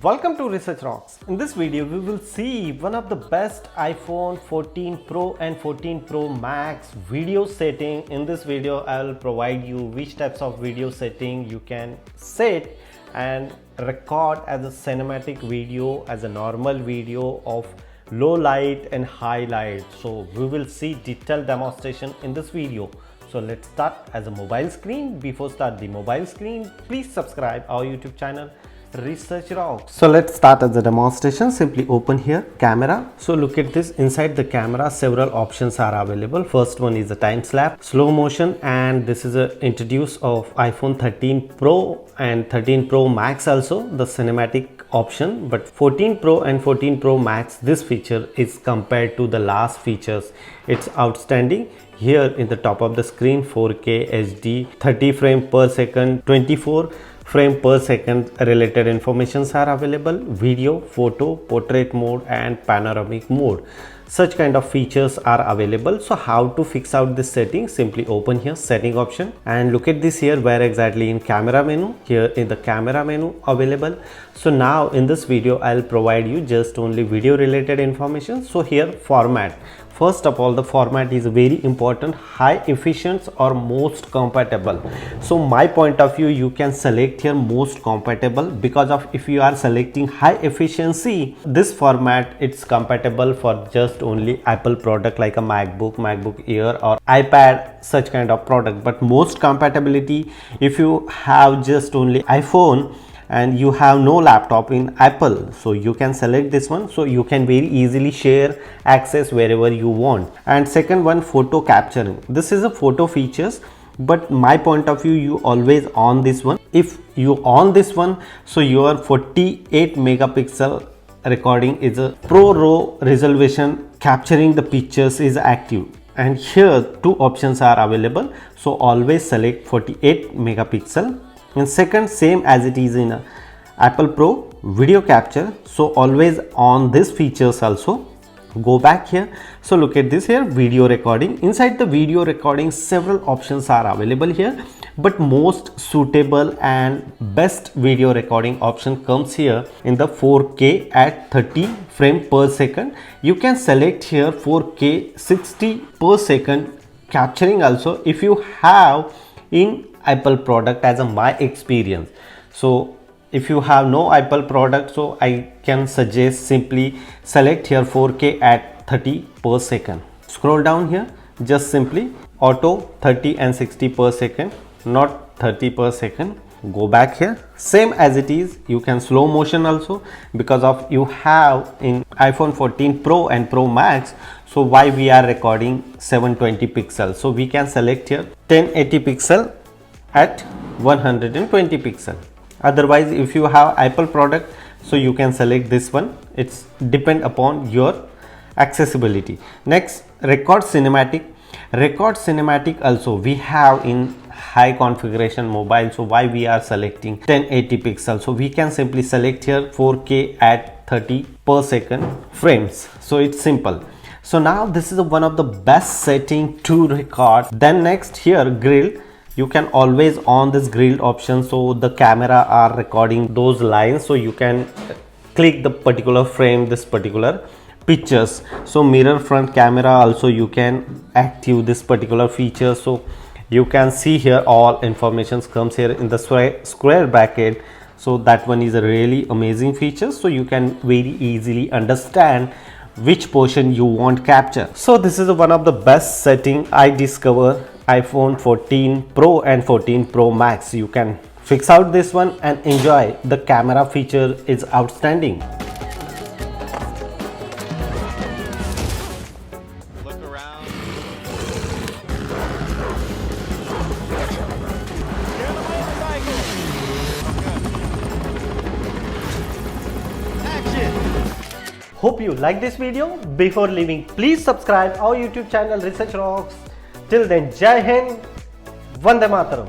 Welcome to Research Rocks. In this video, we will see one of the best iPhone 14 Pro and 14 Pro Max video setting. In this video, I will provide you which types of video setting you can set and record as a cinematic video, as a normal video of low light and high light. So we will see detailed demonstration in this video. So let's start as a mobile screen. Before start the mobile screen, please subscribe our YouTube channel Research Rocks. So let's start as a demonstration. Simply open here camera. So look at this. Inside the camera several options are available. First one is the time lapse, slow motion, and this is a introduce of iPhone 13 Pro and 13 Pro Max, also the cinematic option. But 14 Pro and 14 Pro Max, this feature is compared to the last features, it's outstanding. Here in the top of the screen, 4K HD, 30 frame per second, 24 frame per second related informations are available. Video, photo, portrait mode and panoramic mode, such kind of features are available. So how to fix out this setting? Simply open here setting option and look at this here, where exactly in camera menu, here in the camera menu available. So now in this video I'll provide you just only video related information. So here format, first of all the format is very important, high efficient or most compatible. So my point of view, you can select here most compatible, because of if you are selecting high efficiency, this format it's compatible for just only Apple product like a MacBook Air or iPad, such kind of product. But most compatibility, if you have just only iPhone and you have no laptop in Apple, so you can select this one, so you can very easily share access wherever you want. And second one, photo capturing, this is a photo features, but my point of view, you always on this one. If you on this one, so your 48 megapixel recording is a pro raw resolution, capturing the pictures is active, and here two options are available, so always select 48 megapixel. And second, same as it is in Apple Pro, video capture, so always on this features also. Go back here, so look at this here, video recording. Inside the video recording several options are available here, but most suitable and best video recording option comes here in the 4K at 30 frame per second. You can select here 4K 60 per second capturing also if you have in Apple product, as a my experience. So if you have no Apple product, so I can suggest simply select here 4K at 30 per second. Scroll down here, just simply auto 30 and 60 per second, not 30 per second. Go back here, same as it is. You can slow motion also, because of you have in iPhone 14 Pro and Pro Max. So why we are recording 720 pixels, so we can select here 1080 pixel at 120 pixel. Otherwise, if you have Apple product, so you can select this one. It's depend upon your accessibility. Next, record cinematic. Record cinematic also we have in high configuration mobile, so why we are selecting 1080 pixels, so we can simply select here 4K at 30 per second frames. So it's simple. So now this is one of the best setting to record. Then next, here grill, you can always on this grilled option, so the camera are recording those lines, so you can click the particular frame, this particular pictures. So mirror front camera also you can active this particular feature, so you can see here all informations comes here in the square bracket. So that one is a really amazing feature, so you can very easily understand which portion you want capture. So this is one of the best setting I discover iPhone 14 Pro and 14 Pro Max. You can fix out this one and enjoy. The camera feature is outstanding. Look around. Get on the motorcycle. Action. Hope you like this video. Before leaving, please subscribe our YouTube channel Research Rocks. Till then, Jai Hind, Vande Mataram.